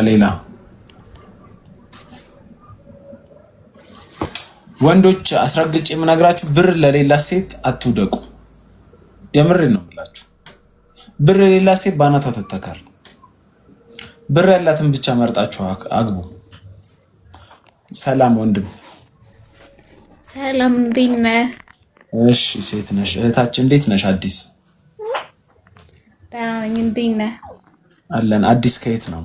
ሌላ ወንዶች አስረግጬ የምነግራችሁ ብር ለሌላ ሴት አትውደቁ። የምሬን ነው የምላችሁ። ብር ለሌላ ሴት ባናቷ ተተካል። ብር ያላትን ብቻ መርጣችሁ አግቡ። ሰላም ወንድም። ሰላም እንዴት ነህ? እሺ ሴት ነሽ እህታችን፣ እንዴት ነሽ? አዲስ ደህና ነኝ። እንዴት ነህ? አለን። አዲስ ከየት ነው?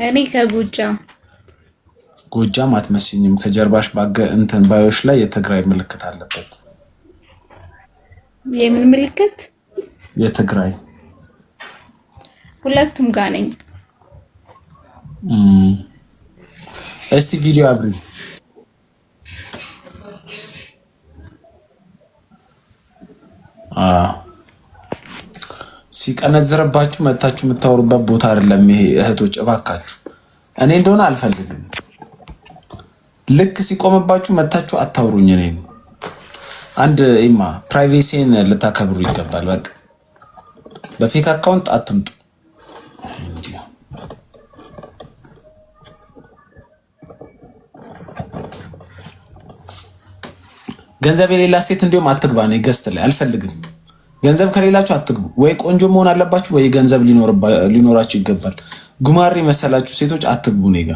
እኔ ከጎጃም። ጎጃም አትመስኝም። ከጀርባሽ እንትን ባዮሽ ላይ የትግራይ ምልክት አለበት። የምን ምልክት? የትግራይ። ሁለቱም ጋር ነኝ። እስቲ ቪዲዮ አብሪ። ሲቀነዝርባችሁ መታችሁ የምታወሩበት ቦታ አይደለም ይሄ እህቶች፣ እባካችሁ። እኔ እንደሆነ አልፈልግም። ልክ ሲቆምባችሁ መታችሁ አታውሩኝ። እኔ አንድ ኢማ ፕራይቬሲን ልታከብሩ ይገባል። በቃ በፌክ አካውንት አትምጡ። ገንዘብ የሌላ ሴት እንዲሁም አትግባ። ነው ገስት ላይ አልፈልግም። ገንዘብ ከሌላችሁ አትግቡ። ወይ ቆንጆ መሆን አለባችሁ ወይ ገንዘብ ሊኖራችሁ ይገባል። ጉማሬ መሰላችሁ ሴቶች አትግቡ። እኔ ጋ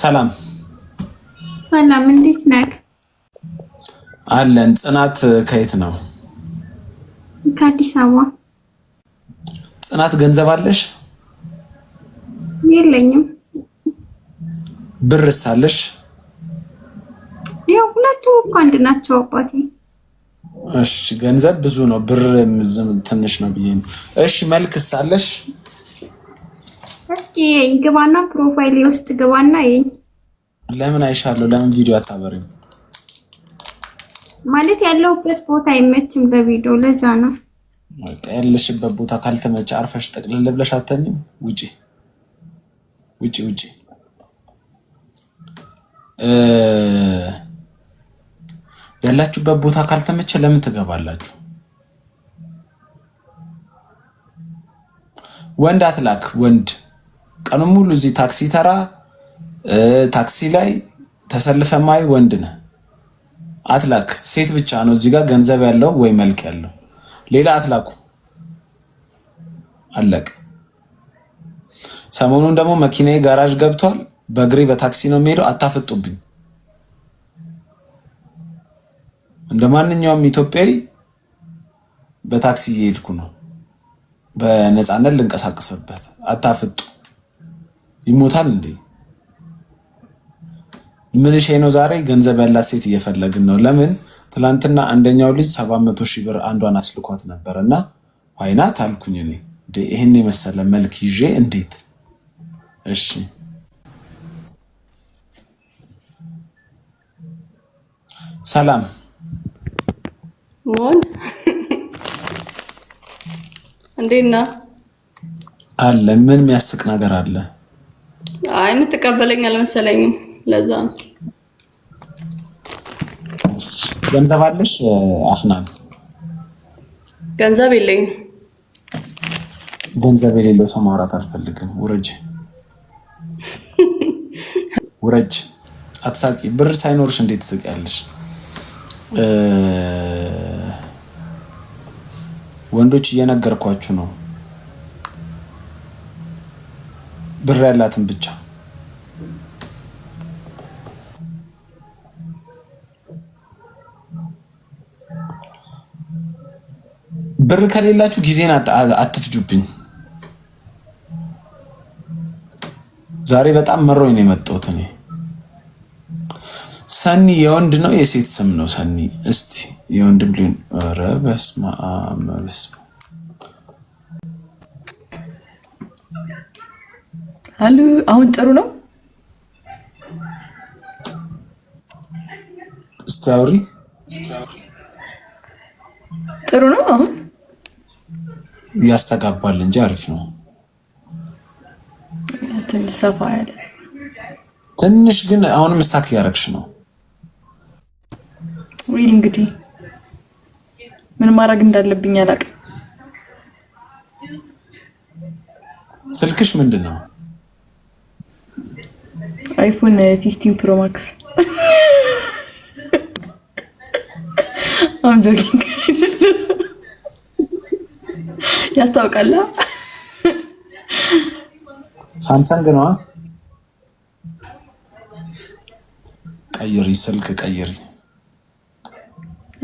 ሰላም ሰላም፣ እንዴት ነህ? አለን። ጽናት ከየት ነው? ከአዲስ አበባ። ጽናት ገንዘብ አለሽ? የለኝም። ብርስ አለሽ? ያው ሁለቱም እኮ አንድ ናቸው አባቴ። እሺ ገንዘብ ብዙ ነው፣ ብር ትንሽ ነው ብዬ ነው። እሺ መልክስ አለሽ? እስኪ ግባና ፕሮፋይል ውስጥ ግባና ይኝ። ለምን አይሻለሁ? ለምን ቪዲዮ አታበሪም? ማለት ያለሁበት ቦታ አይመችም ለቪዲዮ፣ ለዛ ነው። በቃ ያለሽበት ቦታ ካልተመቸ አርፈሽ ጠቅልል ብለሽ አተኝም። ውጪ ውጪ ውጪ። ያላችሁበት ቦታ ካልተመቸ ለምን ትገባላችሁ? ወንድ አትላክ። ወንድ ቀኑን ሙሉ እዚህ ታክሲ ተራ ታክሲ ላይ ተሰልፈ ማይ ወንድ ነህ። አትላክ። ሴት ብቻ ነው እዚህ ጋር ገንዘብ ያለው ወይ መልክ ያለው፣ ሌላ አትላኩ። አለቅ። ሰሞኑን ደግሞ መኪናዬ ጋራዥ ገብቷል። በእግሬ በታክሲ ነው የሚሄደው። አታፍጡብኝ። እንደ ማንኛውም ኢትዮጵያዊ በታክሲ እየሄድኩ ነው፣ በነፃነት ልንቀሳቀስበት። አታፍጡ። ይሞታል እንዴ? ምን ሸይ ነው? ዛሬ ገንዘብ ያላት ሴት እየፈለግን ነው። ለምን? ትላንትና አንደኛው ልጅ 700,000 ብር አንዷን አስልኳት ነበርና ፋይናት አልኩኝ። እኔ ይሄን የመሰለ መልክ ይዤ እንዴት? እሺ ሰላም ሞን እንዴት ነህ? አለ። ምን የሚያስቅ ነገር አለ? አይ የምትቀበለኝ አልመሰለኝም፣ ለዛ ነው። ገንዘብ አለሽ? አፍናን ገንዘብ የለኝም። ገንዘብ የሌለው ሰው ማውራት አልፈልግም። ውረጅ ውረጅ። አትሳቂ። ብር ሳይኖርሽ እንዴት ትስቂያለሽ? ወንዶች እየነገርኳችሁ ነው። ብር ያላትን ብቻ። ብር ከሌላችሁ ጊዜን አትፍጁብኝ። ዛሬ በጣም መሮኝ ነው የመጣሁት እኔ። ሰኒ የወንድ ነው የሴት ስም ነው? ሰኒ እስቲ የወንድም ሊሆን። ኧረ በስመ አብ በስመ አሉ። አሁን ጥሩ ነው። እስቲ አውሪ። ጥሩ ነው። አሁን ያስተጋባል እንጂ አሪፍ ነው። ትንሽ ሰፋ ያለ ትንሽ ግን አሁንም ስታክ ያረክሽ ነው። ወይ እንግዲህ ምን ማድረግ እንዳለብኝ አላውቅም። ስልክሽ ምንድነው? አይፎን 15 ፕሮ ማክስ። I'm joking. ያስታውቃል። ሳምሰንግ ነው። ቀይሪ፣ ስልክ ቀይሪ።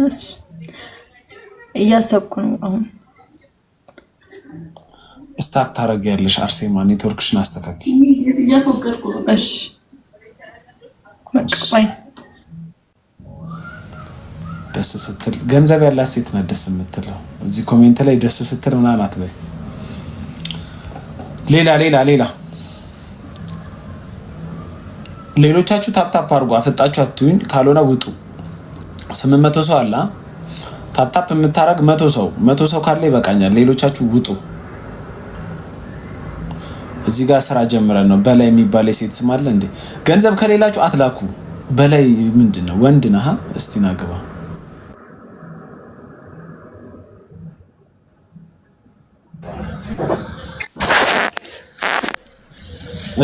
እሺ እያሰብኩ ነው አሁን። ስታክ ታረጊያለሽ። አርሴማ ኔትወርክሽን አስተካክል። እሺ ባይ። ደስ ስትል ገንዘብ ያላት ሴት ነው ደስ የምትለው። እዚህ ኮሜንት ላይ ደስ ስትል ምናምን አትበይ። ሌላ ሌሎቻችሁ ታፕታፕ አድርጉ። አፈጣችሁ አትዩኝ፣ ካልሆነ ውጡ። 800 ሰው አለ። ታፕታፕ የምታረግ 100 ሰው ካለ ይበቃኛል። ሌሎቻችሁ ውጡ። እዚህ ጋር ስራ ጀምረን ነው። በላይ የሚባል የሴት ስም አለ እንዴ? ገንዘብ ከሌላችሁ አትላኩ። በላይ ምንድነው? ወንድ ነህ? እስቲ ናግባ።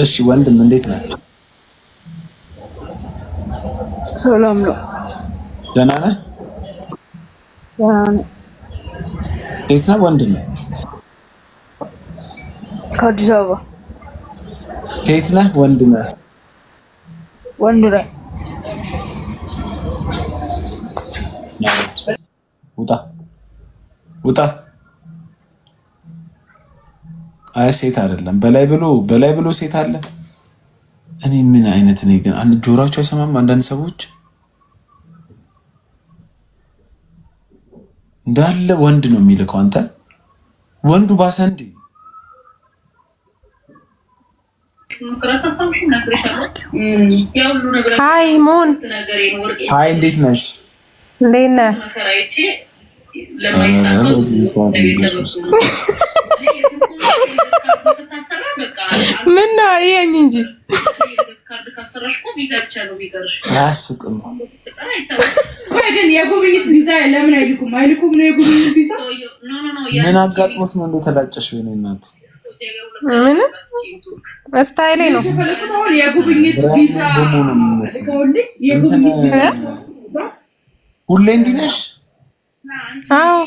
እሺ ወንድም እንዴት ነህ? ሰላም ነው። ደህና ነህ? ሴት ነህ ወንድ ነህ? ከአዲስ አበባ። ሴት ነህ ወንድ ነህ? ወንድ ነኝ። ውጣ። አይ ሴት አይደለም። በላይ ብሎ ሴት አለ። እኔ ምን አይነት ነኝ ግን? አንድ ጆሮአቸው አይሰማም። አንዳንድ ሰዎች እንዳለ ወንድ ነው የሚልከው። አንተ ወንዱ ባሰንዴ ሃይ ሞን፣ ሃይ እንዴት ነሽ? እንዴት ነህ? ምን ነው ይሄኝ እንጂ አያስቅም። ግን የጉብኝት ቪዛ ለምን አይልኩም? ነው የጉብኝት ቪዛ። ምን አጋጥሞሽ ነው እንደተላጨሽው? የኔ እናት ምን ስታይሌ ነው። የጉብኝት ቪዛ ሁሌ እንዲህ ነሽ? አዎ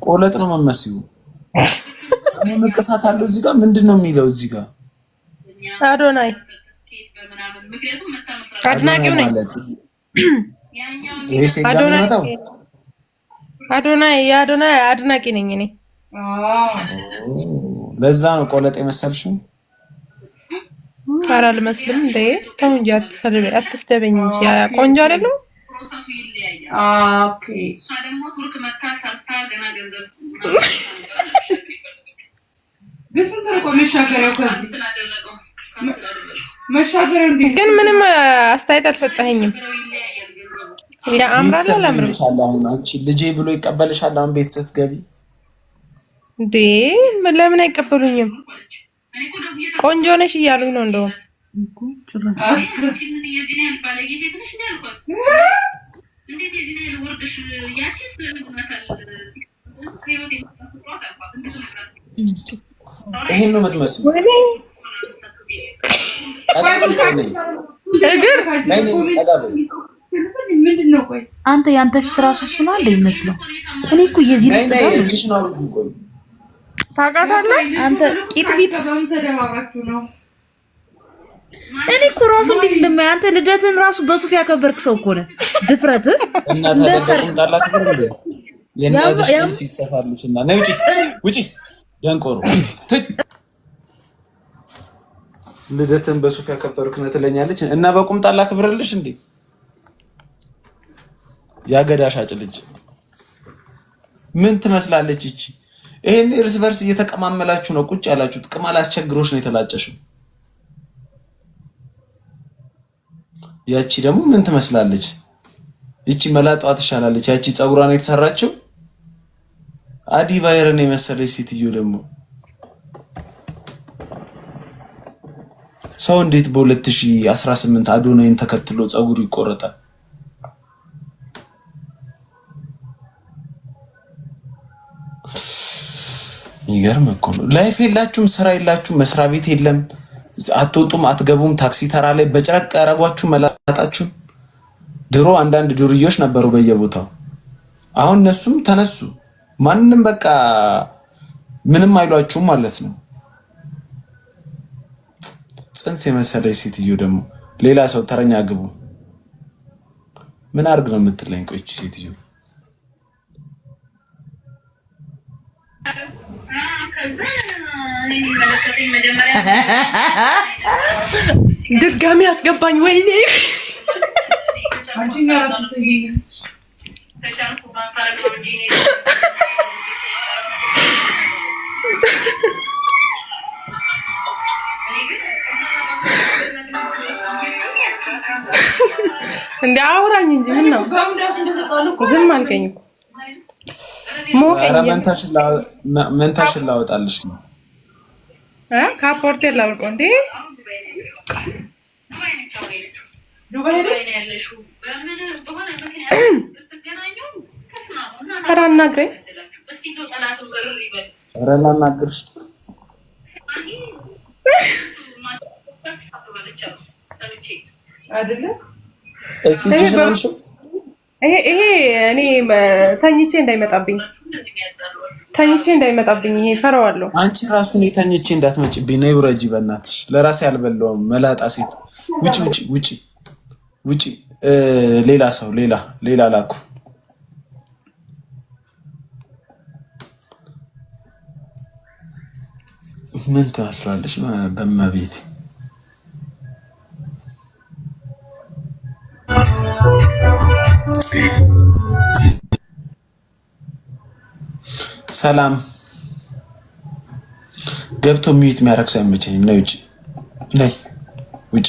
ቆለጥ ነው የምትመስዪው። ንቅሳት አለው እዚህ ጋር። ምንድን ነው የሚለው እዚህ ጋር? አዶናይ አድናቂው ነኝ። ይሄ ሴት ጋር የሚመጣው የአዶናይ አድናቂ ነኝ እኔ። ለዛ ነው ቆለጥ የመሰልሽው። ኧረ አልመስልም እንዴ! ተው እንጂ አትስደበኝ እንጂ። ቆንጆ አይደለም? ኦኬ ግን ምንም አስተያየት አልሰጠኸኝም። ያምራል አላምርም? አንቺ ልጄ ብሎ ይቀበልሻል። አሁን ቤት ስትገቢ እንዴ ለምን አይቀበሉኝም? ቆንጆ ነሽ እያሉኝ ነው እንደውም። ይሄን ነው የምትመስለው። አንተ ያንተ ፊት ራሱ እሱ ነው እንደ ይመስለው። እኔ እኮ የዚህ ልጅ ታውቃታለህ አንተ ቂጥ ፊት። እኔ እኮ ራሱ እንዴት እንደማይ አንተ ልደትን ራሱ በሱፍ ያከበርክ ሰው እኮ ነህ። ድፍረት ውጪ ደንቆሮ። ልደትን በሱፍ ያከበርክ ነህ ትለኛለች እና በቁምጣ ላክብርልሽ እንዴ? ያገዳ ሻጭ ልጅ ምን ትመስላለች እቺ? ይሄን እርስ በርስ እየተቀማመላችሁ ነው ቁጭ ያላችሁት። ቅማል አስቸግሮሽ ነው የተላጨሽው። ያቺ ደግሞ ምን ትመስላለች? እቺ መላጣዋ ትሻላለች። ያቺ ፀጉሯን የተሰራችው አዲ ባየርን የመሰለች ሴትዮ ደግሞ ሰው እንዴት በ2018 አዶናይን ተከትሎ ጸጉሩ ይቆረጣል? ይገርም እኮ ነው። ላይፍ የላችሁም፣ ስራ የላችሁም፣ መስሪያ ቤት የለም፣ አትወጡም፣ አትገቡም። ታክሲ ተራ ላይ በጭራቅ ያረጓችሁ መላጣችሁ። ድሮ አንዳንድ ዱርዮች ነበሩ በየቦታው፣ አሁን እነሱም ተነሱ። ማንንም በቃ ምንም አይሏችሁም ማለት ነው። ጽንስ የመሰለኝ ሴትዮ ደግሞ ሌላ ሰው ተረኛ ግቡ። ምን አርግ ነው የምትለኝ? ቆይ ሴትዮ ድጋሚ አስገባኝ። ወይኔ እንደ አውራኝ እንጂ ምን ነው ዝም አልከኝ እኮ ሞከኝ። መንታሽን ላወጣልሽ ነው ካፖርቴ ላውልቆ እንዴ ኧረ አናግረኝ። ኧረ ላናግርሽ እስቲ ይሄ እኔ ተኝቼ እንዳይመጣብኝ ይሄ ፈራዋለሁ። አንቺ ራሱ እኔ ተኝቼ እንዳትመጭብኝ ነይ ውረጂ በእናትሽ። ለራሴ አልበላውም መላጣ ሴት። ውጪ። ሌላ ሰው ሌላ ላኩ። ምን ትመስላለች በመቤት ሰላም ገብቶ ሚዩት የሚያደርግ ሰው አይመቸኝም። ነይ ውጪ።